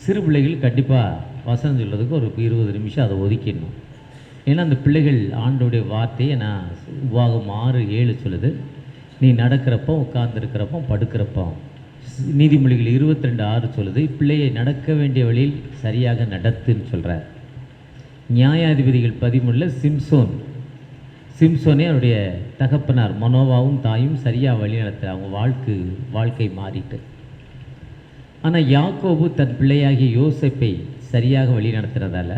சிறு பிள்ளைகள் கண்டிப்பாக வசனம் சொல்கிறதுக்கு ஒரு 20 நிமிஷம் அதை ஒதுக்கிடணும். ஏன்னா அந்த பிள்ளைகள் ஆண்டோடைய வார்த்தையை நான் உபாகம் 6:7 சொல்லுது, நீ நடக்கிறப்போ, உட்கார்ந்துருக்கிறப்போ, படுக்கிறப்போ. நீதிமொழிகள் 22:6 சொல்லுது, பிள்ளையை நடக்க வேண்டிய வழியில் சரியாக நடத்துன்னு சொல்கிறார். நியாயாதிபதிகள் 13 சிம்சோனே அவருடைய தகப்பனார் மனோவாவும் தாயும் சரியாக வழி நடத்துகிறார். அவங்க வாழ்க்கை மாறிட்டு. ஆனால் யாக்கோபு தன் பிள்ளையாகிய யோசேப்பை சரியாக வழி நடத்துகிறதால,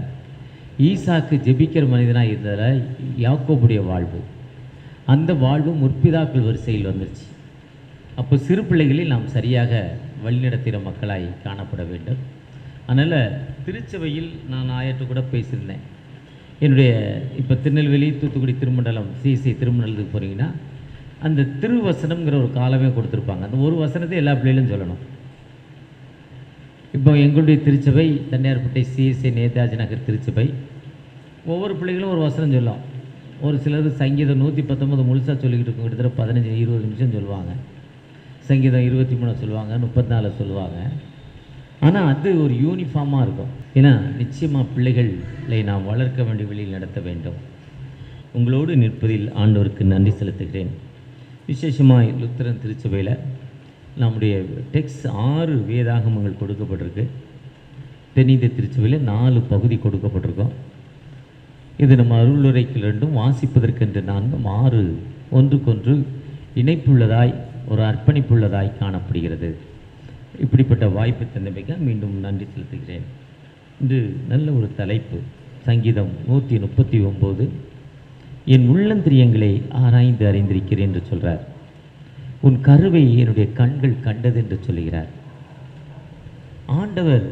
ஈசாக்கு ஜெபிக்கிற மனிதனாக இருந்ததால் யாக்கோபுடைய வாழ்வு, அந்த வாழ்வு முற்பிதாக்கள் வரிசையில் வந்துருச்சு. அப்போ சிறு பிள்ளைகளில் நாம் சரியாக வழிநடத்துகிற மக்களாய் காணப்பட வேண்டும். அதனால் திருச்சபையில் நான் ஆயற்று கூட பேசியிருந்தேன். என்னுடைய இப்போ திருநெல்வேலி, தூத்துக்குடி, திருமண்டலம், சிசி திருமண்டலத்துக்கு போகிறீங்கன்னா அந்த திருவசனம்ங்கிற ஒரு காலமே கொடுத்துருப்பாங்க. அந்த ஒரு வசனத்தை எல்லா பிள்ளைகளும் சொல்லணும். இப்போ எங்களுடைய திருச்சபை தண்டையார்பேட்டை சிஎஸ்ஐ நேதாஜி நகர் திருச்சபை, ஒவ்வொரு பிள்ளைகளும் ஒரு வசனம் சொல்லும். ஒரு சிலர் சங்கீதம் 119 முழுசாக சொல்லிக்கிட்டு இருக்கும், கிட்டத்தட்ட 15-20 நிமிஷம் சொல்லுவாங்க. சங்கீதம் 23 சொல்லுவாங்க, 34 சொல்லுவாங்க. ஆனால் அது ஒரு யூனிஃபார்மாக இருக்கும். ஏன்னா நிச்சயமாக பிள்ளைகளை நாம் வளர்க்க வேண்டிய வழியில் நடத்த வேண்டும். உங்களோடு நிற்பதில் ஆண்டவருக்கு நன்றி செலுத்துகிறேன். விசேஷமாக லுத்தரன் திருச்சபையில் நம்முடைய டெக்ஸ்ட் 6 வேதாகமங்கள் கொடுக்கப்பட்டிருக்கு. தென்னிந்திய திருச்சபையில் 4 பகுதி கொடுக்கப்பட்டிருக்கோம். இது நம்ம அருளுரைக்கு 2, வாசிப்பதற்கென்று 4, 6 ஒன்றுக்கொன்று இணைப்புள்ளதாய், ஒரு அர்ப்பணிப்புள்ளதாய் காணப்படுகிறது. இப்படிப்பட்ட வாய்ப்பு தந்தமைக்க மீண்டும் நன்றி செலுத்துகிறேன். இன்று நல்ல ஒரு தலைப்பு, சங்கீதம் 139, என் உள்ளந்திரியங்களை ஆராய்ந்து அறிந்திருக்கிறேன் என்று சொல்கிறார். உன் கருவை என்னுடைய கண்கள் கண்டது என்று சொல்கிறார். ஆண்டவர்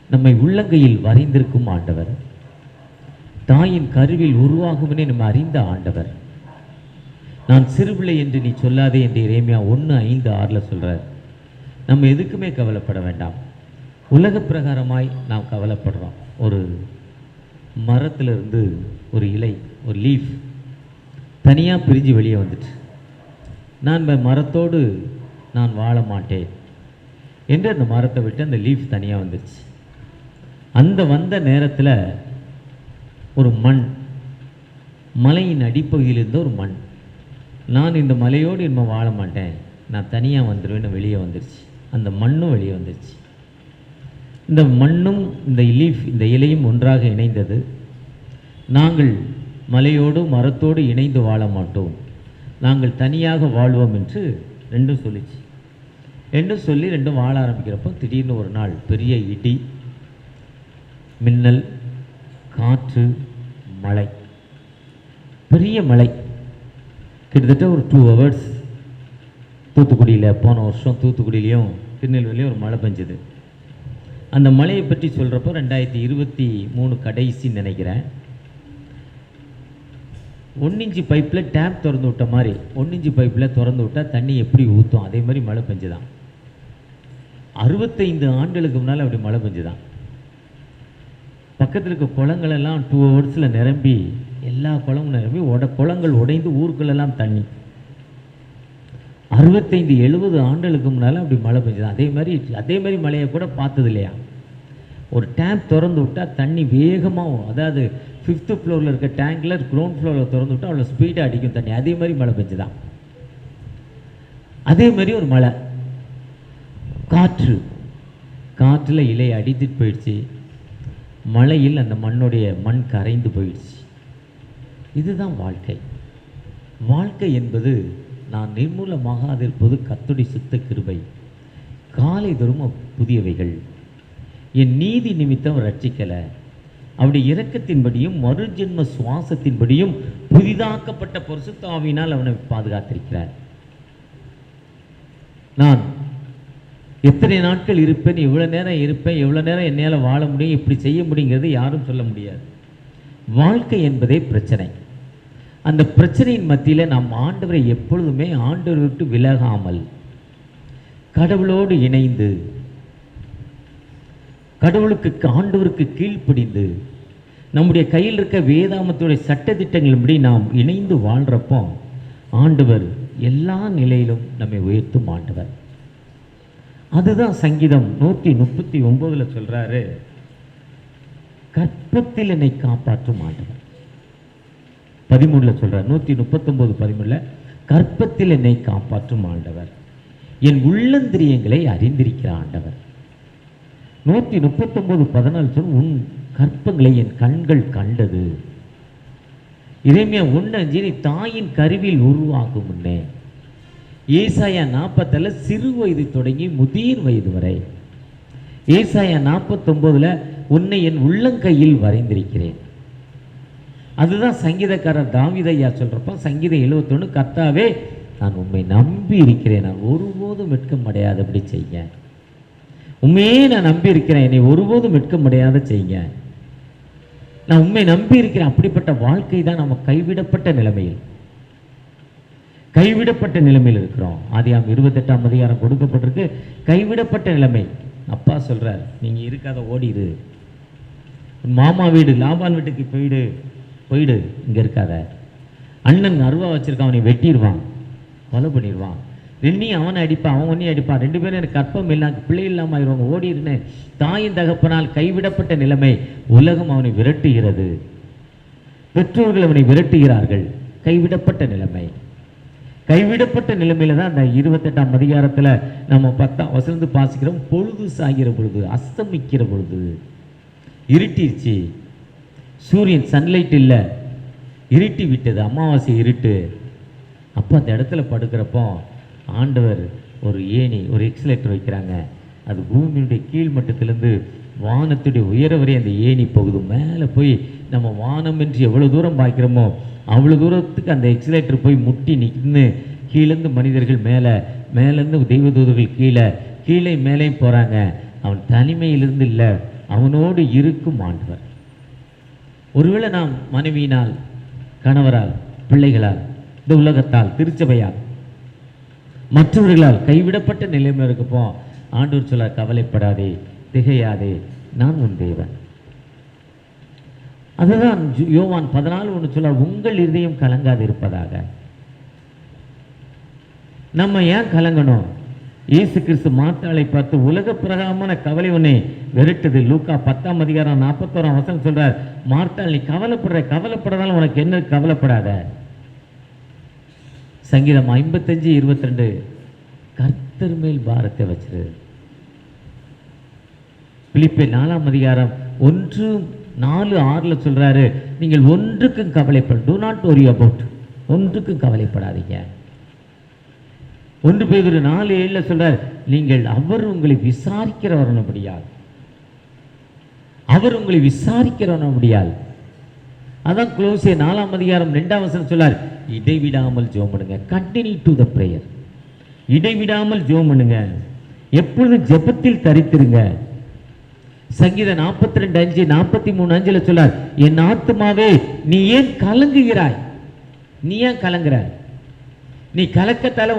நம்மை உள்ளங்கையில் வரைந்திருக்கும் ஆண்டவர், தாயின் கருவில் உருவாகும்னே நம்ம அறிந்த ஆண்டவர். நான் சிறுபிள்ளை என்று நீ சொல்லாதே என்று எரேமியா 1:5-6 சொல்கிறார். நம்ம எதுக்குமே கவலைப்பட வேண்டாம். உலக பிரகாரமாய் நாம் கவலைப்படுறோம். ஒரு மரத்திலிருந்து ஒரு இலை, ஒரு லீஃப் தனியாக பிரிஞ்சு வெளியே வந்துட்டு, நான் மரத்தோடு நான் வாழ மாட்டேன் என்று அந்த மரத்தை விட்டு அந்த லீஃப் தனியாக வந்துடுச்சு. அந்த வந்த நேரத்தில் ஒரு மண், மலையின் அடிப்பகுதியிலிருந்து ஒரு மண், நான் இந்த மலையோடு இன்னும் வாழ மாட்டேன், நான் தனியாக வந்துடுவேன்னு வெளியே வந்துடுச்சு. அந்த மண்ணும் வெளியே வந்துடுச்சு. இந்த மண்ணும் இந்த லீஃப், இந்த இலையும் ஒன்றாக இணைந்தது. நாங்கள் மலையோடு மரத்தோடு இணைந்து வாழ மாட்டோம், நாங்கள் தனியாக வாழ்வோம் என்று ரெண்டும் சொல்லிச்சு. ரெண்டும் சொல்லி ரெண்டும் வாழ ஆரம்பிக்கிறப்போ திடீர்னு ஒரு நாள் பெரிய இடி, மின்னல், காற்று, மழை, பெரிய மழை. கிட்டத்தட்ட ஒரு 2 hours தூத்துக்குடியில், போன வருஷம் தூத்துக்குடியிலையும் திருநெல்வேலியும் ஒரு மழை பெஞ்சுது. அந்த மழையை பற்றி சொல்கிறப்போ 2023 கடைசின்னு நினைக்கிறேன். 1 இன்ச்சு பைப்பில் டேப் திறந்து விட்ட மாதிரி, 1 இன்ச்சு பைப்பில் திறந்து விட்டால் தண்ணி எப்படி ஊற்றும், அதே மாதிரி மழை பெஞ்சுதான். 65 ஆண்டுகளுக்கு முன்னால் அப்படி மழை பெஞ்சுதான். பக்கத்தில் இருக்க குளங்களெல்லாம் 2 hours நிரம்பி, எல்லா குளமும் நிரம்பி, குளங்கள் உடைந்து ஊருக்குள்ளெல்லாம் தண்ணி. 65-70 ஆண்டுகளுக்கு முன்னால் அப்படி மழை பெஞ்சுதான். அதே மாதிரி மழையை கூட பார்த்தது இல்லையா. ஒரு டேப் திறந்து விட்டால் தண்ணி வேகமாக, அதாவது 5th floor இருக்க டேங்கில் கிரவுண்ட் ஃப்ளோரில் திறந்து விட்டால் அவ்வளோ ஸ்பீடாக அடிக்கும் தண்ணி. அதே மாதிரி மழை பெஞ்சுதான். அதே மாதிரி ஒரு மழை, காற்றில் இலை அடித்துட்டு போயிடுச்சு. மழையில் அந்த மண் கரைந்து போயிடுச்சு. இதுதான் வாழ்க்கை. வாழ்க்கை என்பது நான் நிர்மூலமாகாதிருப்பது கர்த்தருடைய சுத்த கிருபை, காலை தோறும் புதியவைகள். என் நீதி நிமித்தம் ரட்சிக்கலை, அவருடைய இரக்கத்தின்படியும் மறுஜென்ம சுவாசத்தின்படியும் புதிதாக்கப்பட்ட பரிசுத்த ஆவியினால் அவனை பாதுகாத்திருக்கிறார். நான் எத்தனை நாட்கள் இருப்பேன், எவ்வளோ நேரம் இருப்பேன், எவ்வளோ நேரம் என்னால் வாழ முடியும், இப்படி செய்ய முடியுங்கிறது யாரும் சொல்ல முடியாது. வாழ்க்கை என்பதே பிரச்சனை. அந்த பிரச்சனையின் மத்தியில் நாம் ஆண்டவரை எப்பொழுதுமே ஆண்டவரை விட்டு விலகாமல் கடவுளோடு இணைந்து ஆண்டவருக்கு கீழ்ப்படிந்து நம்முடைய கையில் இருக்க வேதாமத்துடைய சட்டதிட்டங்களின்படி நாம் இணைந்து வாழ்கிறப்போ ஆண்டவர் எல்லா நிலையிலும் நம்மை உயர்த்தும் ஆண்டவர். அதுதான் சங்கீதம் 139 சொல்றாரு, கற்பத்தில் என்னை காப்பாற்றும் ஆண்டவர். 13 சொல்றார், 139:13, கற்பத்தில் என்னை காப்பாற்றும் ஆண்டவர், என் உள்ளந்திரியங்களை அறிந்திருக்கிற ஆண்டவர். 139:14 சொல், உன் கற்பங்களை என் கண்கள் கண்டது. எரேமியா 1:5, நீ தாயின் கருவில் உருவாகும் முன்னே. ஏசாயா 40 சிறு வயது தொடங்கி முதிர் வயது வரை. ஏசாயா 49 உன்னை என் உள்ளங்கையில் வரைந்திருக்கிறேன். அதுதான் சங்கீதக்காரர் தாவீதையா சொல்றப்ப சங்கீதம் 71, கர்த்தாவே நான் உம்மை நம்பி இருக்கிறேன், நான் ஒருபோதும் வெட்கம் அடையாதபடி செய்ய. உண்மையே நான் நம்பி இருக்கிறேன், என்னை ஒருபோதும் வெட்கம் அடையாத செய்ய. நான் உண்மை நம்பி இருக்கிறேன். அப்படிப்பட்ட வாழ்க்கை தான் நம்ம கைவிடப்பட்ட நிலைமையில் இருக்கிறோம். ஆதியாகமம் 28ஆம் அதிகாரம் கொடுக்கப்பட்டிருக்கு, கைவிடப்பட்ட நிலைமை. அப்பா சொல்றார், நீங்க இருக்காத ஓடிடு, உன் மாமா வீடு லாபான் வீட்டுக்கு போயிடு, இங்க இருக்காத. அண்ணன் அருவா வச்சிருக்கான், அவனை வெட்டிடுவான், கொலை பண்ணிடுவான். ரெண்டையும் அவனை அடிப்பான், அவன் ஒன்னையும் அடிப்பான், 2 பேரும் எனக்கு கற்பம் இல்லாம பிள்ளை இல்லாமல் ஆயிடுவாங்க, ஓடிடுன்னு. தாயின் தகப்பனால் கைவிடப்பட்ட நிலைமை. உலகம் அவனை விரட்டுகிறது, பெற்றோர்கள் அவனை விரட்டுகிறார்கள். கைவிடப்பட்ட நிலைமை. கைவிடப்பட்ட நிலைமையில தான் அந்த 28ஆம் அதிகாரத்துல நம்ம 10ஆம் வசனம் வாசிக்கிறோம். பொழுது சாகிற பொழுது, அஸ்தமிக்கிற பொழுது, இருட்டிருச்சு, சூரியன் சன்லைட் இல்லை, இருட்டி விட்டது, அமாவாசை இருட்டு. அப்போ அந்த இடத்துல படுக்கிறப்போ ஆண்டவர் ஒரு ஏணி, ஒரு எக்ஸலேட்டர் வைக்கிறாங்க. அது பூமியுடைய கீழ் மட்டத்திலேருந்து வானத்துடைய உயர வரை அந்த ஏணி போகுது. மேலே போய் நம்ம வானம் என்று எவ்வளோ தூரம் பார்க்குறோமோ அவ்வளோ தூரத்துக்கு அந்த எக்ஸலேட்டர் போய் முட்டி நின்று கீழேருந்து மனிதர்கள் மேலேருந்து தெய்வதூதர்கள் கீழே மேலேயும் போகிறாங்க. அவன் தனிமையிலிருந்து இல்லை, அவனோடு இருக்கும் ஆண்டவர். ஒருவேளை நாம் மனைவியினால், கணவரால், பிள்ளைகளால், இந்த உலகத்தால், திருச்சபையால், மற்றவர்களால் கைவிடப்பட்ட நிலைமையில் இருக்கப்போ ஆண்டவர் சொல்ல, கவலைப்படாதே, திகையாதே, நான் உன் தேவன். அதுதான் யோவான் 14:1 சொல்ல, உங்கள் இதயம் கலங்காது இருப்பதாக. நம்ம ஏன் கலங்கணும்? இயேசு கிறிஸ்து மாத்தாளை பார்த்து, உலக பிரகாரமான கவலை உன்னை விரட்டுது. லூக்கா 10ஆம் அதிகாரம் 41ஆம் வசனம் சொல்றார், மார்த்தாள் நீ கவலைப்படுறதால உனக்கு என்ன? கவலைப்படாத. சங்கீதம் 55:22, கர்த்தர் மேல் பாரத்தை வச்சிரு. பிலிப்பியர் 4ஆம் அதிகாரம் 1:4-6 சொல்றாரு, நீங்கள் ஒன்றுக்கும் கவலைப்பட, do not worry about, ஒன்றுக்கும் கவலைப்படாதீங்க. 1 பேதுரு 4:7 சொல்றார், நீங்கள் அவர் உங்களை விசாரிக்கிறவர்னபடியால், அவர் உங்களை விசாரிக்கிறவனபடியால். அதான் கொலோசியர் 4ஆம் அதிகாரம் 2ஆம் வசனம் சொல்றார், இடைவிடாமல் ஜெபம் பண்ணுங்க, கண்டினியூ டு த பிரேயர். இடைவிடாமல் ஜெபம் பண்ணுங்க, எப்பொழுதும் ஜெபத்தில் தரித்திருங்க. சங்கீதம் 42:5, 43:5 சொல்றார், என் ஆத்துமாவே நீ ஏன் கலங்குகிறாய்? நீ ஏன் கலங்குற? நீ கலக்கத்தால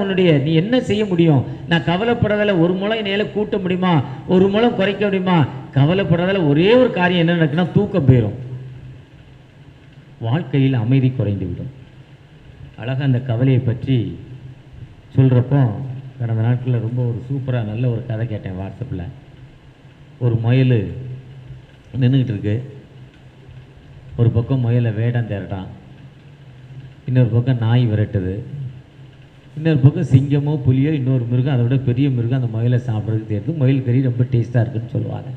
நீ என்ன செய்ய முடியும்? நான் கவலைப்படுறதால 1 முழம் நேல கூட்ட முடியுமா? 1 முழம் குறைக்க முடியுமா? கவலைப்படுறதால ஒரே ஒரு காரியம் என்ன நடக்குன்னா, தூக்கம் போயிடும், வாழ்க்கையில் அமைதி குறைந்து விடும். அழகாக அந்த கவலையை பற்றி சொல்கிறப்போ கடந்த நாட்களில் ரொம்ப ஒரு சூப்பராக நல்ல ஒரு கதை கேட்டேன் வாட்ஸ்அப்பில். ஒரு முயல் நின்றுக்கிட்டு இருக்கு. ஒரு பக்கம் முயலை வேடம் தேரட்டான், இன்னொரு பக்கம் நாய் விரட்டுது, இன்னொரு பக்கம் சிங்கமோ புலியோ இன்னொரு மிருகம், அதை விட பெரிய மிருகம் அந்த முயலை சாப்பிட்றதுக்கு தேர்ந்து. முயல் கறி ரொம்ப டேஸ்ட்டாக இருக்குன்னு சொல்லுவாங்க.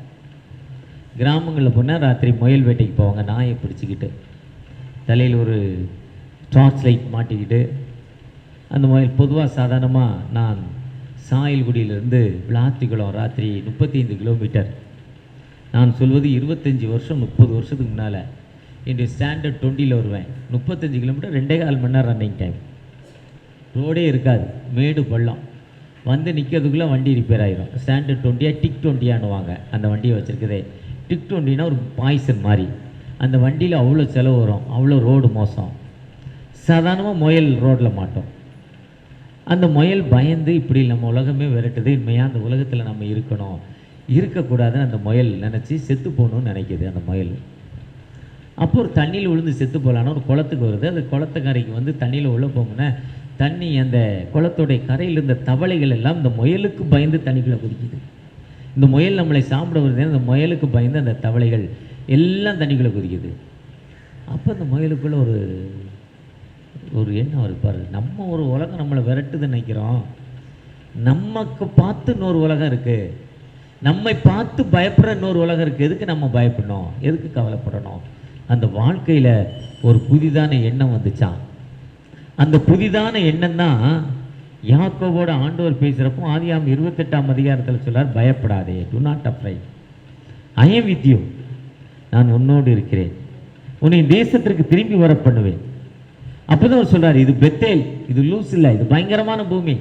கிராமங்களில் போனால் ராத்திரி முயல் வேட்டைக்கு போவாங்க, நாயை பிடிச்சிக்கிட்டு, தலையில் ஒரு டார்ச் லைட் மாட்டிக்கிட்டு. அந்த முயல் பொதுவாக சாதாரணமாக நான் சாயல்குடியிலேருந்து விளாத்திக்குளம் ராத்திரி 35 கிலோமீட்டர், நான் சொல்வது 25 வருஷம் 30 வருஷத்துக்கு முன்னால், என்னுடைய ஸ்டாண்டர்ட் 20 வருவேன். 35 கிலோமீட்டர் 2.25 மணி நேரம் ரன்னிங் டைம். ரோடே இருக்காது, மேடு பள்ளம். வந்து நிற்கிறதுக்குள்ளே வண்டி ரிப்பேர் ஆகிடும். ஸ்டாண்டர்ட் 20 டிக் 20 அந்த வண்டியை வச்சுருக்குதே. டிக் 20 ஒரு பாய்சன் மாதிரி. அந்த வண்டியில் அவ்வளோ செலவு வரும், அவ்வளோ ரோடு மோசம். சாதாரணமாக முயல் ரோட்டில் மாட்டோம். அந்த முயல் பயந்து, இப்படி நம்ம உலகமே விரட்டுது, உண்மையாக அந்த உலகத்தில் நம்ம இருக்கக்கூடாதுன்னு அந்த முயல் நினச்சி செத்து போகணும்னு நினைக்கிது அந்த முயல். அப்போ ஒரு தண்ணியில் விழுந்து செத்து போகலான்னு ஒரு குளத்துக்கு வருது. அந்த குளத்துக்கரைக்கு வந்து தண்ணியில் உள்ள போங்கன்னா தண்ணி அந்த குளத்துடைய கரையில் இருந்த தவளைகள் எல்லாம் இந்த முயலுக்கு பயந்து தண்ணிக்குள்ளே குதிக்குது. இந்த முயல் நம்மளை சாப்பிட வருது, அந்த முயலுக்கு பயந்து அந்த தவளைகள் எல்லாம் தண்ணிக்குள்ளே குதிக்குது. அப்போ அந்த முயலுக்குள்ளே ஒரு எண்ணம் இருப்பார், நம்ம ஒரு உலகம் நம்மளை விரட்டுதுன்னு நினைக்கிறோம், நமக்கு பார்த்து இன்னொரு உலகம் இருக்குது, நம்மை பார்த்து பயப்படுற இன்னொரு உலகம் இருக்குது, எதுக்கு நம்ம பயப்படணும், எதுக்கு கவலைப்படணும். அந்த வாழ்க்கையில் ஒரு புதிதான எண்ணம் வந்துச்சான். அந்த புதிதான எண்ணம் தான் யாக்கோவோட ஆண்டவர் பேசுகிறப்போ ஆதியாகமம் 28ஆம் அதிகாரத்தில் சொல்றார், பயப்படாதே, do not afraid, I am with you, நான் உன்னோடு இருக்கிறேன், உன்னை தேசத்திற்கு திரும்பி வர பண்ணுவேன். அப்போதான் அவர் சொல்றாரு, இது பெத்தேல், இது லூஸ் இல்லை, இது பயங்கரமான பூமி,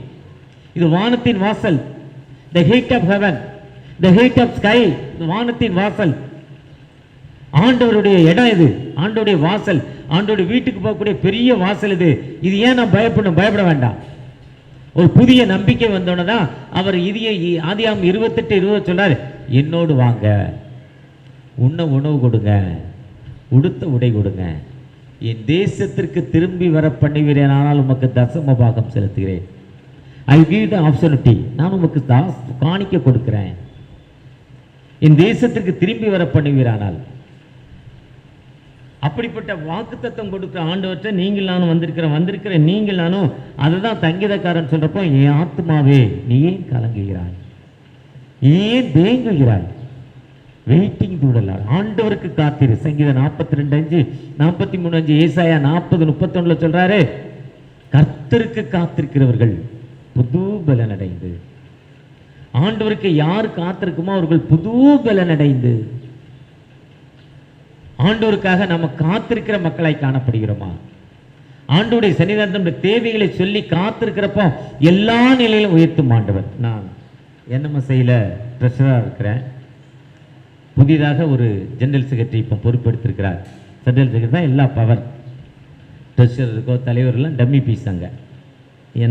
இது வானத்தின் வாசல், the gate of heaven, the gate of sky, இது வானத்தின் வாசல், ஆண்டவருடைய இடம், இது ஆண்டவருடைய வாசல், ஆண்டவருடைய வீட்டுக்கு போகக்கூடிய பெரிய வாசல் இது. இது ஏன் நான் பயப்படணும்? பயப்பட வேண்டாம். ஒரு புதிய நம்பிக்கை வந்தோன்னு தான் அவர் ஆதியாகமம் 28:20 சொல்றாரு, என்னோடு வாங்க, உண்ண உணவு கொடுங்க, உடுத்த உடை கொடுங்க, என் தேசத்திற்கு திரும்பி வர பண்ணுகிறேன், ஆனால் உமக்கு தசம பாகம் செலுத்துகிறேன், ஐ கிவ் த ஆப்பர்ச்சுனிட்டி, நான் உமக்கு காணிக்க கொடுக்கிறேன், என் தேசத்திற்கு திரும்பி வர பண்ணுவீரானால். அப்படிப்பட்ட வாக்குத்தத்தம் கொடுக்குற ஆண்டவற்றை நீங்கள் நானும் வந்திருக்கிற நீங்கள் நானும் அதை தான் சங்கீதக்காரன் சொல்றப்போ, என் ஆத்மாவே நீ ஏன் கலங்குகிறாய், ஏன் தேங்குகிறாய், வெயிட்டிங் டு தி லார்ட், ஆண்டவருக்கு காத்திரு. சங்கீதம் 42:5, 43:5, ஏசாயா 40:31 சொல்றாரு, கர்த்தருக்கு காத்திருக்கிறவர்கள் புது பலன் அடைந்து. ஆண்டவருக்கு யார் காத்திருக்குமோ அவர்கள் புது பலன் அடைந்து. ஆண்டவருக்காக நம்ம காத்திருக்கிற மக்களாய் காணப்படுகிறோமா? ஆண்டவருடைய சன்னிதானத்தின் தேவைகளை சொல்லி காத்திருக்கிறப்போ எல்லா நிலையிலும் உயர்த்தும் ஆண்டவர். நான் NMSIயில் ட்ரெஷராக இருக்கிறேன். புதிதாக ஒரு ஜெனரல் செக்ரட்டரி இப்போ பொறுப்பெடுத்திருக்கிறார். ஜெனரல் செக்ரட்டரி தான் எல்லா பவர், ட்ரெஷரர் இருக்கோ தலைவர்லாம் டம்மி பீஸ். அங்கே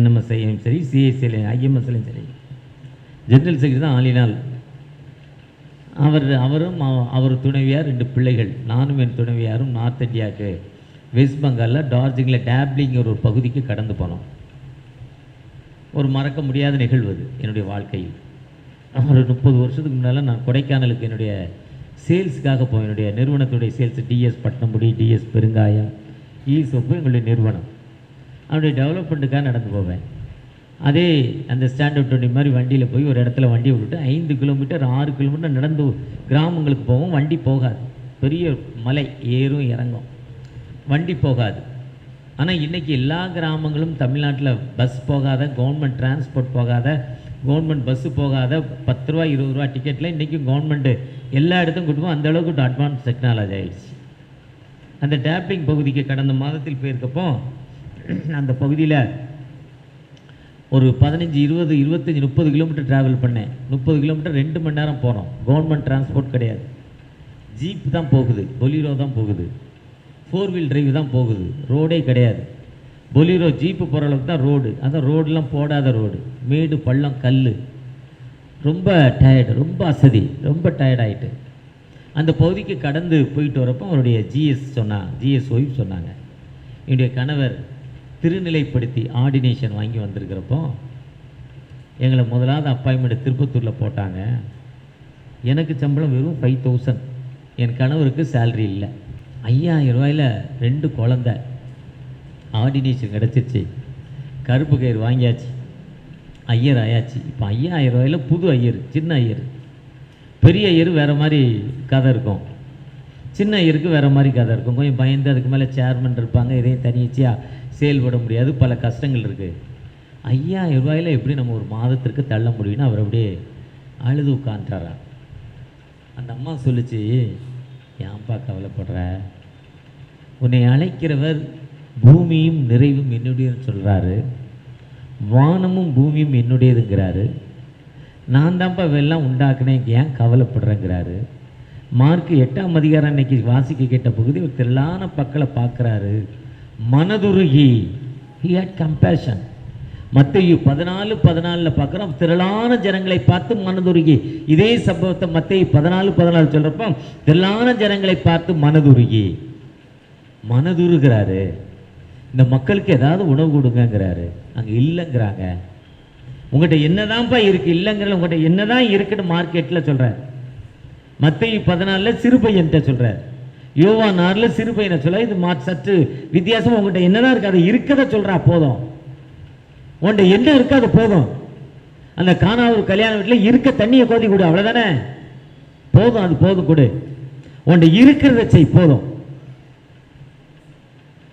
NMSIயும் சரி, CSIலையும் IMSலையும் சரி, ஜெனரல் செக்ரட்டரி தான் ஆளினால். அவரும் அவர் துணைவியார் 2 பிள்ளைகள், நானும் என் துணைவியாரும் நார்த் இந்தியாவுக்கு வெஸ்ட் பெங்காலில் டார்ஜிலிங்கில் டேப்லிங் ஒரு பகுதிக்கு கடந்து போனோம். ஒரு மறக்க முடியாத நிகழ்வு அது என்னுடைய வாழ்க்கையில். ஒரு 30 வருஷத்துக்கு முன்னால் நான் கொடைக்கானலுக்கு என்னுடைய சேல்ஸுக்காக போவேன். என்னுடைய நிறுவனத்துடைய சேல்ஸ், DS பட்டணம்புடி, DS பெருங்காயம், ஈசோப்பு எங்களுடைய நிறுவனம். அவனுடைய டெவலப்மெண்ட்டுக்காக நடந்து போவேன். அதே அந்த ஸ்டாண்டர்ட் 20 மாதிரி வண்டியில் போய் ஒரு இடத்துல வண்டியை விட்டுட்டு 5 கிலோமீட்டர் 6 கிலோமீட்டர் நடந்து கிராமங்களுக்கு போவோம். வண்டி போகாது, பெரிய மலை ஏறும் இறங்கும், வண்டி போகாது. ஆனால் இன்றைக்கி எல்லா கிராமங்களும் தமிழ்நாட்டில் பஸ் போகாத, கவர்மெண்ட் டிரான்ஸ்போர்ட் போகாத, கவர்மெண்ட் பஸ்ஸு போகாத, 10 ரூபா 20 ரூபா டிக்கெட்டில் இன்றைக்கும் கவர்மெண்ட்டு எல்லா இடத்துக்கும் கூட்டுவோம். அந்த அளவுக்கு அட்வான்ஸ் டெக்னாலஜி ஆகிடுச்சு. அந்த டேப்லிங் பகுதிக்கு கடந்த மாதத்தில் போயிருக்கப்போ அந்த பகுதியில் ஒரு 15, 20, 25, 30 கிலோமீட்டர் ட்ராவல் பண்ணேன். 30 கிலோமீட்டர் 2 மணி நேரம் போனோம். கவர்மெண்ட் டிரான்ஸ்போர்ட் கிடையாது, ஜீப் தான் போகுது, பொலிரோ தான் போகுது, 4 வீல் டிரைவ் தான் போகுது, ரோடே கிடையாது. பொலிரோ ஜீப்பு போகிற அளவுக்கு தான் ரோடு, அதான் ரோடெலாம் போடாத ரோடு, மேடு பள்ளம் கல். ரொம்ப டயர்டு, ரொம்ப அசதி, ரொம்ப டயர்டாயிட்டு அந்த பகுதிக்கு கடந்து போயிட்டு வரப்போ அவருடைய GS ஒய்ஃப் சொன்னாங்க, என்னுடைய கணவர் திருநிலைப்படுத்தி ஆர்டினேஷன் வாங்கி வந்திருக்கிறப்போ எங்களை முதலாவது அப்பாயின்மெண்ட் திருப்பத்தூரில் போட்டாங்க. எனக்கு சம்பளம் வெறும் 5000, என் கணவருக்கு சேல்ரி இல்லை. 5000 ரூபாயில் 2 குழந்தை, ஆர்டினேஷன் கிடச்சிருச்சு, கருப்பு கயிறு வாங்கியாச்சு, ஐயர் ஆயாச்சு. இப்போ 5000 ரூபாயில் புது ஐயர், சின்ன ஐயர். பெரிய ஐயர் வேறு மாதிரி கதை இருக்கும், சின்ன ஐயருக்கு வேறு மாதிரி கதை இருக்கும். கொஞ்சம் பயந்து அதுக்கு மேலே சேர்மன் இருப்பாங்க, இதையும் தனிச்சியாக செயல்பட முடியாது, பல கஷ்டங்கள் இருக்குது. 5000 ரூபாயில் எப்படி நம்ம ஒரு மாதத்திற்கு தள்ள முடியும்னு அவர் அப்படியே அழுது உட்காந்துட்டாரா. அந்த அம்மா சொல்லிச்சு, ஏன்பா கவலைப்படுற, உன்னை அழைக்கிறவர் பூமியும் நிறைவும் என்னுடையன்னு சொல்கிறாரு, வானமும் பூமியும் என்னுடையதுங்கிறாரு, நான் தான்ப்பா வெள்ளம் உண்டாக்குனேன், ஏன் கவலைப்படுறேங்கிறாரு. மார்க் 8ஆம் அதிகாரம் இன்னைக்கு வாசிக்க கேட்ட பகுதி ஒரு திரளான மக்களை பார்க்குறாரு, மனதுருகி, he had compassion. மத்தேயு 14:14 பார்க்குறோம், திரளான ஜனங்களை பார்த்து மனதுருகி. இதே சம்பவத்தை மத்தேயு 14:14 சொல்கிறப்போ திரளான ஜனங்களை பார்த்து மனதுருகிறாரு. இந்த மக்களுக்கு ஏதாவது உணவு கொடுங்கங்கிறாரு. அங்கே இல்லைங்கிறாங்க. உங்கள்கிட்ட என்னதான்ப்பா இருக்கு? இல்லைங்கிற உங்கள்கிட்ட என்னதான் இருக்குன்னு மார்க்கெட்டில் சொல்கிறார். மத்தேயு 14 சிறு பையன்கிட்ட சொல்கிறார். யோவான் 6 சிறு பையனை சொல்ல. இது சற்று வித்தியாசம். உங்கள்கிட்ட என்னதான் இருக்கு அதை இருக்கதை சொல்கிறா. போதும், உன்கிட்ட என்ன இருக்கு அது போதும். அந்த கானாவூர் கல்யாண வீட்டில் இருக்க தண்ணியை கோதி கொடு, அவ்வளோதானே. போதும், அது போதும் கொடு. உன்கிட்ட இருக்கிறத செய், போதும்.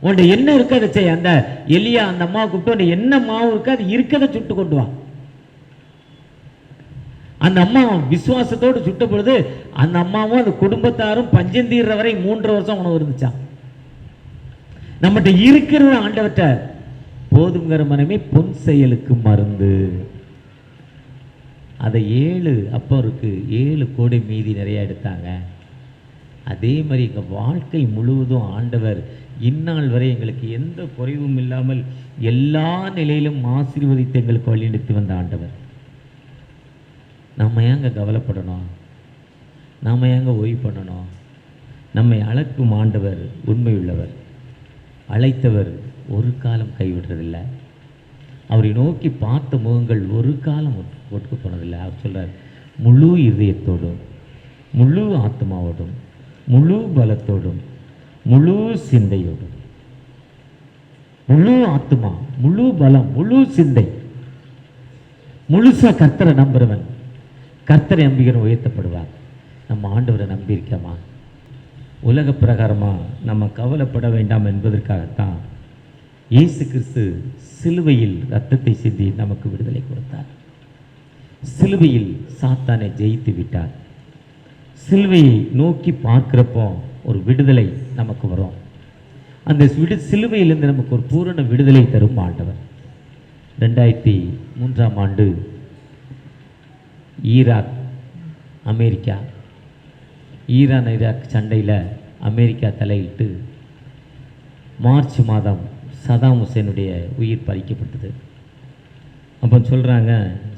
உன்கிட்ட என்ன இருக்கு அதை செய். அந்த எலியா அந்த அம்மாவை கூப்பிட்டு என்ன மாவு இருக்கு அது இருக்கதை சுட்டு கொண்டு வா. அந்த அம்மா விசுவாசத்தோடு சுட்ட பொழுது அந்த அம்மாவும் அந்த குடும்பத்தாரும் பஞ்சந்தீர்ற வரை 3 வருஷம் உணவு இருந்துச்சான். நம்மகிட்ட இருக்கிற ஆண்டவற்ற போதுங்கிற மனமே பொன் செயலுக்கு மருந்து. அதை 7 அப்பருக்கு 7 கோடி மீதி நிறைய எடுத்தாங்க. அதே மாதிரி எங்கள் வாழ்க்கை முழுவதும் ஆண்டவர் இந்நாள் வரை எங்களுக்கு எந்த குறைவும் இல்லாமல் எல்லா நிலையிலும் ஆசீர்வதித்து எங்களுக்கு வழிநடத்தி வந்த ஆண்டவர். நம்ம ஏங்க கவலைப்படணும்? நாம் ஏங்க ஓய்வு பண்ணணும்? நம்மை அழைக்கும் ஆண்டவர் உண்மையுள்ளவர். அழைத்தவர் ஒரு காலம் கைவிடுறதில்லை. அவரை நோக்கி பார்த்த முகங்கள் ஒரு காலம் ஒட்டுக்கு போனதில்லை. அவர் சொல்கிறார், முழு இதயத்தோடும் முழு ஆத்மாவோடும் முழு பலத்தோடும் முழு சிந்தையோடும், முழு ஆத்மா முழு பலம் முழு சிந்தை, முழுசா கர்த்தரை நம்புறவன் கர்த்தரை நம்பிக்கிறவன் உயர்த்தப்படுவார். நம்ம ஆண்டவரை நம்பி இருக்கமா? உலக பிரகாரமா நம்ம கவலைப்பட வேண்டாம் என்பதற்காகத்தான் இயேசு கிறிஸ்து சிலுவையில் இரத்தத்தை சிந்தி நமக்கு விடுதலை கொடுத்தார். சிலுவையில் சாத்தானை ஜெயித்து விட்டார். சிலுவையை நோக்கி பார்க்கிறப்போ ஒரு விடுதலை நமக்கு வரும். அந்த சிலுவையிலிருந்து நமக்கு ஒரு பூரண விடுதலை தரும் ஆண்டவர். 2003ஆம் ஆண்டு ஈராக் அமெரிக்கா ஈரான் ஈராக் சண்டையில் அமெரிக்கா தலையிட்டு மார்ச் மாதம் சதாம் ஹுசேனுடைய உயிர் பறிக்கப்பட்டது. அப்போ சொல்கிறாங்க,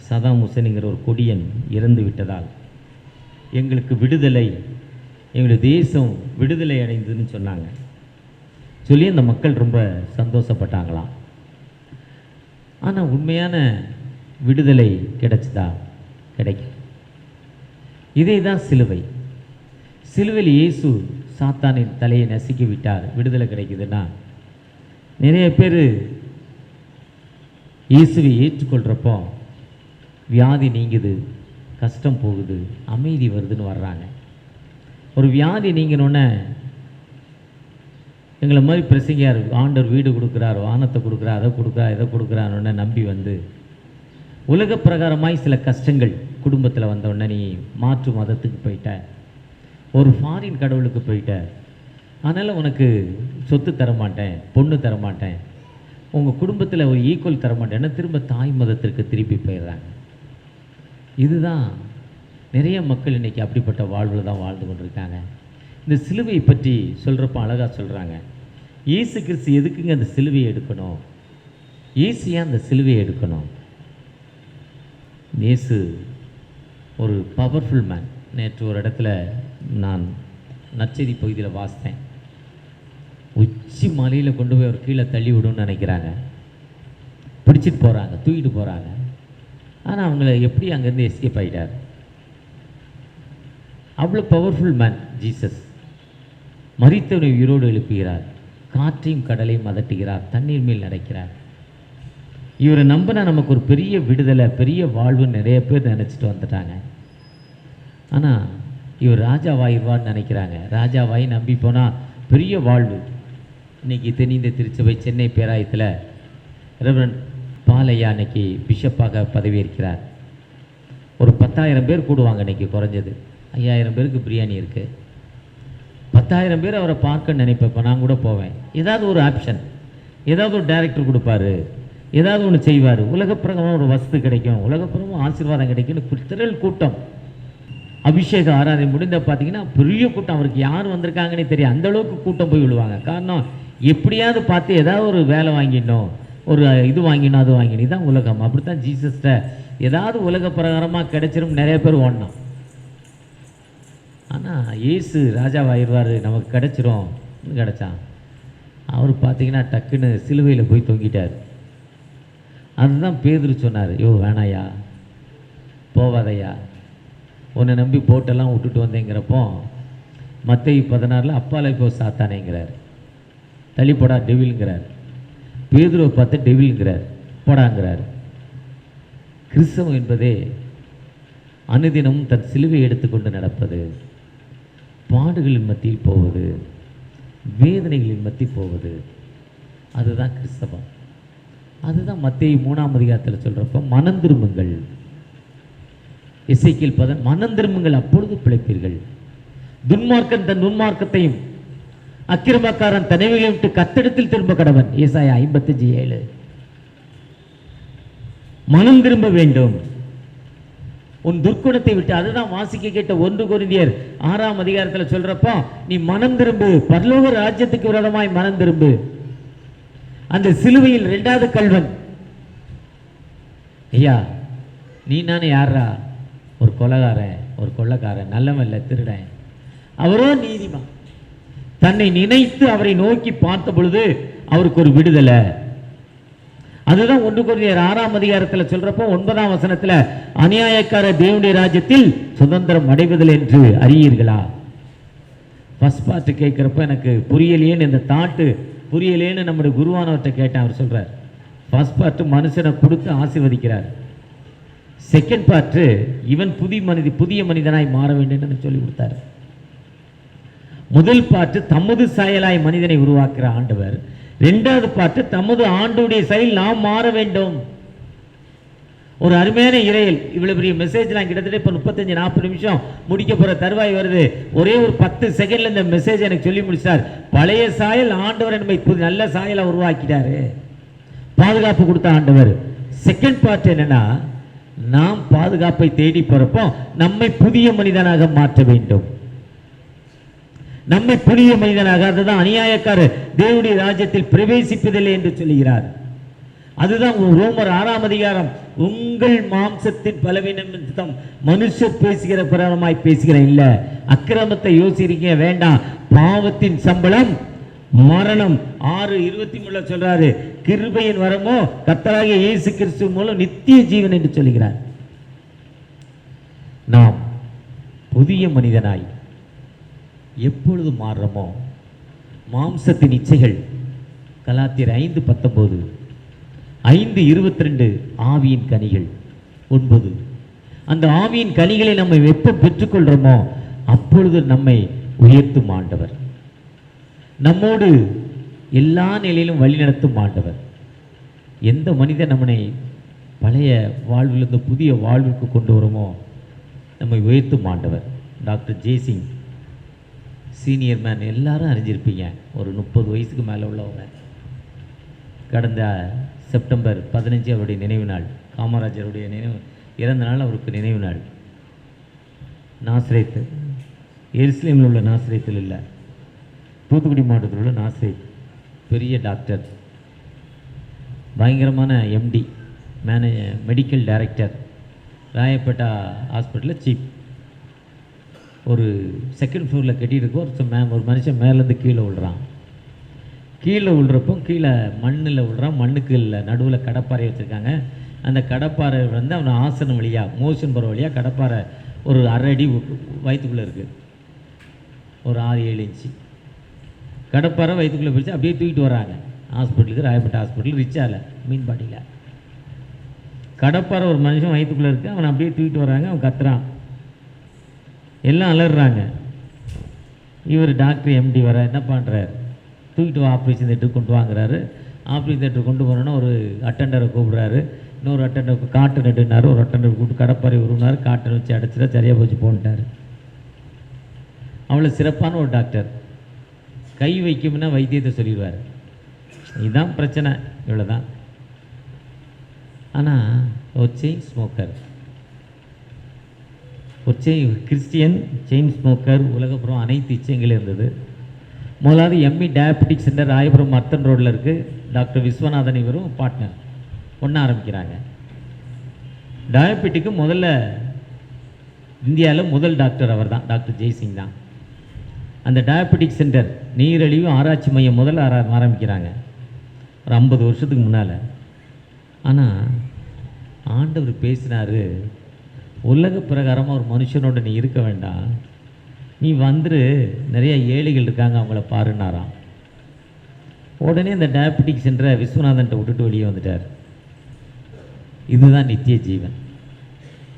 சதாம் ஹுசேனுங்கிற ஒரு கொடியன் இறந்து விட்டதால் எங்களுக்கு விடுதலை, எங்களுடைய தேசம் விடுதலை அடைந்ததுன்னு சொன்னாங்க. சொல்லி அந்த மக்கள் ரொம்ப சந்தோஷப்பட்டாங்களாம். ஆனால் உண்மையான விடுதலை கிடைச்சதா? கிடைக்கும். இதே தான் சிலுவை. சிலுவையில் இயேசு சாத்தானின் தலையை நசுக்கி விட்டார். விடுதலை கிடைக்குதுன்னா நிறைய பேர் இயேசுவை ஏற்றுக்கொள்கிறப்போ வியாதி நீங்குது, கஷ்டம் போகுது, அமைதி வருதுன்னு வர்றாங்க. ஒரு வியாதி நீங்கினோன்னே எங்களை மாதிரி பிரசங்கியார் ஆண்டவர் வீடு கொடுக்குறார், வானத்தை கொடுக்குறார், அதை கொடுக்குறார், இதை கொடுக்குறான்னு நம்பி வந்து உலக பிரகாரமாய் சில கஷ்டங்கள் குடும்பத்தில் வந்தோடனே நீ மாற்று மதத்துக்கு போயிட்ட, ஒரு ஃபாரின் கடவுளுக்கு போயிட்ட, அதனால் உனக்கு சொத்து தரமாட்டேன், பொண்ணு தரமாட்டேன், உங்கள் குடும்பத்தில் ஒரு ஈக்குவல் தரமாட்டேன்னா திரும்ப தாய் மதத்திற்கு திருப்பி போயிடுறாங்க. இதுதான் நிறைய மக்கள் இன்றைக்கி அப்படிப்பட்ட வாழ்வில் தான் வாழ்ந்து கொண்டிருக்காங்க. இந்த சிலுவையை பற்றி சொல்கிறப்ப அழகாக சொல்கிறாங்க, இயேசு கிறிஸ்து எதுக்குங்க அந்த சிலுவையை எடுக்கணும்? இயேசு ஏன் அந்த சிலுவையை எடுக்கணும்? இயேசு ஒரு பவர்ஃபுல் மேன். நேற்று ஒரு இடத்துல நான் நற்செய்தி பகுதியில் வாசித்தேன். உச்சி மலையில் கொண்டு போய் அவர் கீழே தள்ளி விடுன்னு நினைக்கிறாங்க, பிடிச்சிட்டு போகிறாங்க, தூக்கிட்டு போகிறாங்க. ஆனால் அவங்கள எப்படி அங்கேருந்து எஸ்கேப் ஆகிட்டார். அவ்வளோ பவர்ஃபுல் மேன் ஜீசஸ். மரித்தவனை உயிரோடு எழுப்புகிறார், காற்றையும் கடலையும் அதட்டுகிறார், தண்ணீர் மேல் நடக்கிறார். இவரை நம்பினா நமக்கு ஒரு பெரிய விடுதலை, பெரிய வாழ்வு நிறைய பேர் நினச்சிட்டு வந்துட்டாங்க. ஆனால் இவர் ராஜாவாயிடுவான்னு நினைக்கிறாங்க. ராஜாவாய் நம்பி போனால் பெரிய வாழ்வு. இன்றைக்கி தென்னிந்திய திருச்சபை சென்னை பேராயத்தில் ரெவரண்ட் பாலையா இன்னைக்கு பிஷப்பாக பதவியேற்கிறார். ஒரு 10,000 பேர் கூடுவாங்க இன்றைக்கி, குறைஞ்சது 5,000 பேருக்கு பிரியாணி இருக்குது. 10,000 பேர் அவரை பார்க்க நினைப்பேன். இப்போ நான் கூட போவேன். ஏதாவது ஒரு ஆப்ஷன், ஏதாவது ஒரு டைரக்டர் கொடுப்பாரு, ஏதாவது ஒன்று செய்வார். உலகப்பிரகமாக ஒரு வசதி கிடைக்கும், உலகப்பிரகமாக ஆசீர்வாதம் கிடைக்கும்னு திரள் கூட்டம். அபிஷேக ஆராதனை முடிந்த பார்த்தீங்கன்னா பெரிய கூட்டம். அவருக்கு யார் வந்திருக்காங்கன்னே தெரியும், அந்தளவுக்கு கூட்டம் போய் விழுவாங்க. காரணம், எப்படியாவது பார்த்து ஏதாவது ஒரு வேலை வாங்கிடணும், ஒரு இது வாங்கினோம், அது வாங்கினோம். இதுதான் உலகம். அப்படித்தான் ஜீசஸ்ட ஏதாவது உலக பிரகாரமாக கிடைச்சிரும் நிறைய பேர் ஓடணும். ஆனால் இயேசு ராஜாவாயிடுவார், நமக்கு கிடைச்சிரும், கிடைச்சான். அவர் பார்த்தீங்கன்னா டக்குன்னு சிலுவையில் போய் தொங்கிட்டார். அதுதான் பேதுரு சொன்னார், யோ வேணாயா, போவாதையா, உன்னை நம்பி போட்டெல்லாம் விட்டுட்டு வந்தேங்கிறப்போ மத்தேயு 16 அப்பாலே போ சாத்தானேங்கிறார், தள்ளி போடா டெவில்ங்கிறார். பேதுருவை பார்த்து டெவில்ங்கிறார், போடாங்கிறார். கிறிஸ்தவம் என்பதே அனுதினமும் தன் சிலுவையை எடுத்துக்கொண்டு நடப்பது, பாடுகளின் மத்தியில் போவது, வேதனைகளின் மத்தியில் போவது, அதுதான் கிறிஸ்தவம். அதுதான் மத்தேயு 3ஆம் அதிகாரத்தில் சொல்கிறப்போ மனம் திரும்புங்கள், எசேக்கியேல் 10 மனம் திரும்புங்கள் அப்பொழுது பிழைப்பீர்கள். துன்மார்க்கன் தன் துன்மார்க்கத்தையும் அக்கிரமக்காரன் தன்னைவிகளை விட்டு கர்த்தரிடத்தில் திரும்ப கடவன். ஏசாயா 55:7. மனம் திரும்ப வேண்டும் உன் துர்க்குணத்தை விட்டு. அதுதான் வாசிக்க கேட்ட 1 கொரிந்தியர் 6ஆம் அதிகாரத்தில் சொல்றப்போ, நீ மனம் திரும்பு, பரலோக ராஜ்யத்துக்கு விரோதமாய் மனம் திரும்பு. அந்த சிலுவையில் 2வது கல்வன், ஐயா நீ நானே யாரா, ஒரு கொலைகாரன், ஒரு கொள்ளைக்காரன், நல்லவல்ல, திருடன். அவரோ நீதிமான். தன்னை நினைத்து அவரை நோக்கி பார்த்த பொழுது அவருக்கு ஒரு விடுதலை. அதுதான் 1 கொரிந்தியர் 6ஆம் அதிகாரத்தில் சொல்றப்போ 9ஆம் வசனத்தில், அநியாயக்கார தேவனுடைய ராஜ்யத்தில் சுதந்திரம் அடைவதில்லை என்று அறியீர்களா. ஃபர்ஸ்ட் பார்ட் கேட்குறப்ப எனக்கு புரியலையேன்னு, இந்த தாட்டு புரியலேன்னு நம்முடைய குருவானவர்கிட்ட கேட்டேன். அவர் சொல்றார், ஃபர்ஸ்ட் பார்ட் மனுஷனை கொடுத்து ஆசீர்வதிக்கிறார், செகண்ட் பார்ட் இவன் புதிய மனிதனாய் மாற வேண்டும் என்று சொல்லி கொடுத்தார். முதல் பாட்டு தமது சாயலாய் மனிதனை உருவாக்குற ஆண்டவர், 2வது பாட்டு தமது ஆண்டோடைய செயல் நாம் மாற வேண்டும். ஒரு அருமையான இறையல். இவ்வளவு பெரிய மெசேஜ் நான் கிட்டத்தட்ட இப்போ 35-40 நிமிஷம் முடிக்க போற தருவாய் வருது. ஒரே ஒரு 10 செகண்ட்ல இந்த மெசேஜ் எனக்கு சொல்லி முடிச்சார். பழைய சாயல் ஆண்டவர் நம்மை நல்ல சாயலை உருவாக்கிட்டாரு, பாதுகாப்பு கொடுத்த ஆண்டவர். செகண்ட் பார்ட் என்னன்னா, நாம் பாதுகாப்பை தேடி போறப்போ நம்மை புதிய மனிதனாக மாற்ற வேண்டும். நம்மை புதிய மனிதனாக, அதுதான் அநியாயக்காரர் தேவனுடைய ராஜ்யத்தில் பிரவேசிப்பதில்லை என்று சொல்லுகிறார். அதுதான் ரோமர் 6ஆம் அதிகாரம், உங்கள் மாம்சத்தின் பலவீனம் மனுஷர் பேசுகிற பிரகாரமாய் பேசுகிற இல்ல, அக்கிரமத்தை யோசிக்கிறீங்க வேண்டாம், பாவத்தின் சம்பளம் மரணம். 6:23 சொல்றாரு, கிருபையின் வரமோ கர்த்தராகிய இயேசு கிறிஸ்து மூலம் நித்திய ஜீவன் என்று சொல்லுகிறார். நாம் புதிய மனிதனாய் எப்பொழுது மாறுறோமோ, மாம்சத்தின் இச்சைகள் கலாத்தியர் 5:19, 5:22 ஆவியின் கனிகள் 9. அந்த ஆவியின் கனிகளை நம்ம எப்போ பெற்றுக்கொள்றோமோ அப்பொழுது நம்மை உயர்த்தும் ஆண்டவர், நம்மோடு எல்லா நிலையிலும் வழிநடத்தும் ஆண்டவர். எந்த மனிதன் நம்மை பழைய வாழ்விலிருந்து புதிய வாழ்வுக்கு கொண்டு வருமோ நம்மை உயர்த்தும் ஆண்டவர். டாக்டர் ஜெய்சிங் சீனியர் மேன், எல்லாரும் அறிஞ்சிருப்பீங்க, ஒரு 30 வயசுக்கு மேலே உள்ளவங்க. கடந்த செப்டம்பர் 15 அவருடைய நினைவு நாள், காமராஜருடைய இறந்த நாள், அவருக்கு நினைவு நாள். நாசரேத், எருசலேமில் உள்ள நாசரேத்தில் இல்லை, தூத்துக்குடி மாவட்டத்தில் உள்ள நாசரேத், பெரிய டாக்டர், பயங்கரமான எம்டி, மெடிக்கல் டைரக்டர், ராயப்பேட்டா ஹாஸ்பிட்டலில் சீஃப். ஒரு செகண்ட் ஃப்ளோரில் கட்டியிருக்கோம். ஒரு மனுஷன் மேலேருந்து கீழே விழுறான். கீழே விழுறப்போ கீழே மண்ணில் விழுறான். மண்ணுக்கு இல்லை, நடுவில் கடப்பாறை வச்சுருக்காங்க. அந்த கடப்பாறை வந்து அவன் ஆசனம் வழியாக, மோஷன் போகிற வழியாக கடப்பாறை ஒரு 1/2 அடி வயிற்றுக்குள்ளே இருக்குது, ஒரு 6-7 இன்ச்சு கடப்பாறை வயிற்றுக்குள்ளே பிடிச்சி அப்படியே தூக்கிட்டு வராங்க ஹாஸ்பிட்டலுக்கு. ராயப்பேட்டை ஹாஸ்பிட்டல், ரிச்சால மீன்பாட்டியில் கடப்பாறை ஒரு மனுஷன் வயிற்றுக்குள்ளே இருக்குது, அவனை அப்படியே தூக்கிட்டு வராங்க. அவன் கத்துறான், எல்லாம் அலறாங்க. இவர் டாக்டர் எம்டி வர என்ன பண்ணுறார், தூக்கிட்டு வா ஆப்ரேஷன் தேட்டருக்கு கொண்டு வாங்குறாரு. ஆப்ரேஷன் தேட்டருக்கு கொண்டு போனோன்னா ஒரு அட்டெண்டரை கூப்பிட்றாரு. இன்னொரு அட்டெண்டருக்கு காட்டன் எடுனார், ஒரு அட்டெண்டர் கூப்பிட்டு கடப்பாறை உருவினார், காட்டன் வச்சு அடைச்சிட்டா சரியாக போச்சு போன்ட்டார். அவ்வளோ சிறப்பான ஒரு டாக்டர். கை வைக்கும்னா வைத்தியத்தை சொல்லிடுவார். இதுதான் பிரச்சனை, இவ்வளோதான். ஆனால் ஒரு செயின் ஸ்மோக்கர், ஒரு கிறிஸ்டியன் செயின் ஸ்மோக்கர், உலகப்புறம் அனைத்து இச்சைகளும் இருந்தது. முதலாவது எம்இ டயபெட்டிக் சென்டர் ராயபுரம் மர்த்தன் ரோடில் இருக்குது. டாக்டர் விஸ்வநாதன் இவரும் பார்ட்னர் ஒன்றா ஆரம்பிக்கிறாங்க. டயபெட்டிக்கு முதல்ல இந்தியாவில் முதல் டாக்டர் அவர் தான், டாக்டர் ஜெய்சிங் தான். அந்த டயபெட்டிக் சென்டர் நீரிழிவு ஆராய்ச்சி மையம் முதல்ல ஆரம்பிக்கிறாங்க ஒரு 50 வருஷத்துக்கு முன்னால். ஆனால் ஆண்டவர் பேசினார், உலக பிரகாரமாக ஒரு மனுஷனோட நீ இருக்க வேண்டாம், நீ வந்துரு, நிறைய ஏழைகள் இருக்காங்க அவங்கள பாருன்னாராம். உடனே அந்த டயபெட்டிக் சென்டரை விஸ்வநாதன்ட்ட விட்டுட்டு வெளியே வந்துட்டார். இதுதான் நித்திய ஜீவன்,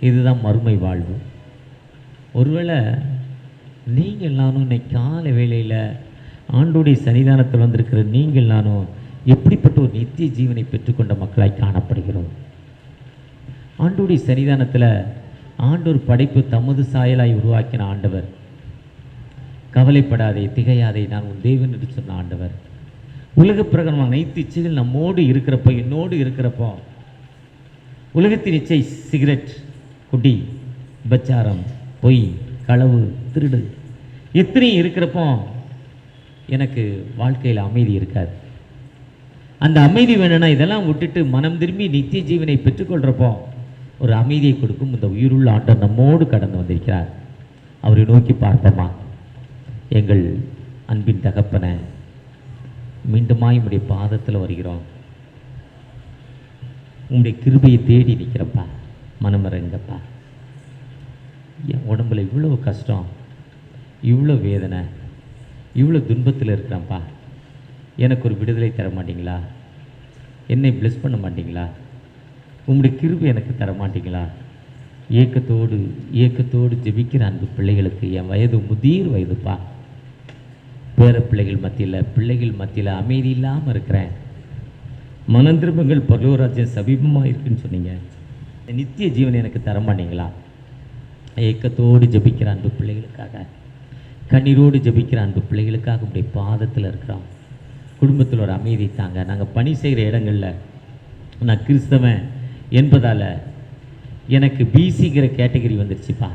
இதுதான் மறுமை வாழ்வு. ஒருவேளை நீங்கள் நானும் இன்னைக்கு காலை வேளையில் ஆண்டோடைய சன்னிதானத்தில் வந்திருக்கிற நீங்கள் நானும் எப்படிப்பட்ட ஒரு நித்திய ஜீவனை பெற்றுக்கொண்ட மக்களாய் காணப்படுகிறோம். ஆண்டோடைய சன்னிதானத்தில் ஆண்டோர் படைப்பு தமது சாயலாய் உருவாக்கின ஆண்டவர். கவலைப்படாதே, திகையாதே, நான் உன் தேவன் என்று சொன்ன ஆண்டவர். உலக பிரகாரமாக அனைத்து இச்சைகள் நம்மோடு இருக்கிறப்போ, என்னோடு இருக்கிறப்போ, உலகத்தின் இச்சை சிகரெட், குடி, விபச்சாரம், பொய், களவு, திருடு இத்தனையும் இருக்கிறப்போ எனக்கு வாழ்க்கையில் அமைதி இருக்காது. அந்த அமைதி வேணும்னா இதெல்லாம் விட்டுட்டு மனம் திரும்பி நித்திய ஜீவனை பெற்றுக்கொள்கிறப்போ ஒரு அமைதியை கொடுக்கும் இந்த உயிருள்ள ஆண்டவர் நம்மோடு கடந்து வந்திருக்கிறார். அவரை நோக்கி பார்ப்போமா? எங்கள் அன்பின் தகப்பனை, மீண்டுமாய் உம்முடைய பாதத்தில் வருகிறோம். உம்முடைய கிருபையை தேடி நிற்கிறப்பா, மனமிறங்கப்பா. என் உடம்புல இவ்வளோ கஷ்டம், இவ்வளோ வேதனை, இவ்வளோ துன்பத்தில் இருக்கிறேன்ப்பா. எனக்கு ஒரு விடுதலை தர மாட்டிங்களா? என்னை பிளஸ் பண்ண மாட்டிங்களா? உம்முடைய கிருபை எனக்கு தர மாட்டிங்களா? ஏக்கத்தோடு ஜெபிக்கிற அன்பு பிள்ளைகளுக்கு, என் வயது முதிர் வயதுப்பா, பேர பிள்ளைகள் மத்தியில் அமைதி இல்லாமல் இருக்கிறேன். மனந்திரும்பங்கள் பரலோகராஜ்யம் சமீபமாக இருக்குன்னு சொன்னீங்க. நித்திய ஜீவனை எனக்கு தர மாட்டீங்களா? ஏக்கத்தோடு ஜெபிக்கிற அன்பு பிள்ளைகளுக்காக, கண்ணீரோடு ஜெபிக்கிற அன்பு பிள்ளைகளுக்காக உடைய பாதத்தில் இருக்கிறோம். குடும்பத்தில் ஒரு அமைதி தாங்க. நாங்கள் பணி செய்கிற இடங்களில் நான் கிறிஸ்தவன் என்பதால் எனக்கு பிசிங்கிற கேட்டகரி வந்துருச்சுப்பா.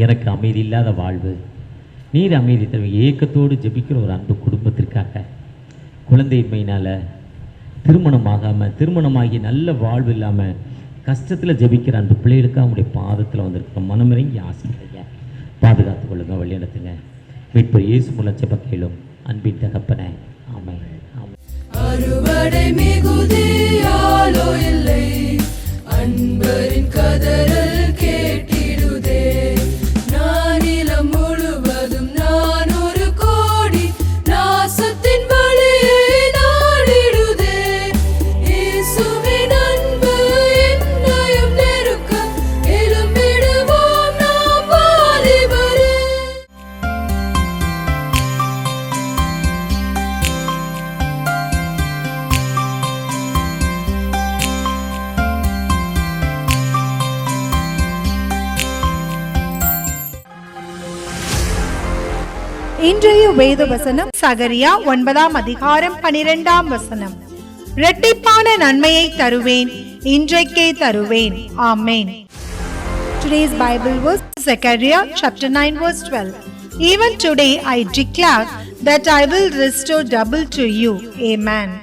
எனக்கு அமைதி இல்லாத வாழ்வு, நீர் அமைதி தருவீங்க. ஏக்கத்தோடு ஜெபிக்கிற ஒரு அன்பு குடும்பத்திற்காக, குழந்தையின்மையினால் திருமணமாகி நல்ல வாழ்வு இல்லாமல் கஷ்டத்தில் ஜெபிக்கிற அன்பு பிள்ளைகளுக்காக அவங்களுடைய பாதத்தில் வந்திருக்கோம். மனமிறங்கி ஆசைப்படுங்க, பாதுகாத்து கொள்ளுங்க, வழிநடத்துங்க. மீட்பர் இயேசு மூலம் ஜெபம் கேளும் அன்பின் தகப்பனே, ஆமென். அறுவடை மிகுதியாலோ இல்லை, அன்பரின் கதறல் கேட்டிடுதே. நானிலம் முழுவதும் நான் ஒரு கோடி நாசத்தின் வழியை நாடிடுதே. இயேசுவின் அன்பு என்னையும் நெருக்க எழும்பிடுவோம் நாம் வாலிபரே. இன்றைய வேத வசனம் சகரியா 9ஆம் அதிகாரம் 12ஆம் வசனம். இரட்டிப்பான நன்மையை தருவேன், இன்றைக்கே தருவேன். ஆமென். Today's Bible verse, Zechariah chapter 9 verse 12. Even today I declare that I will restore double to you. Amen.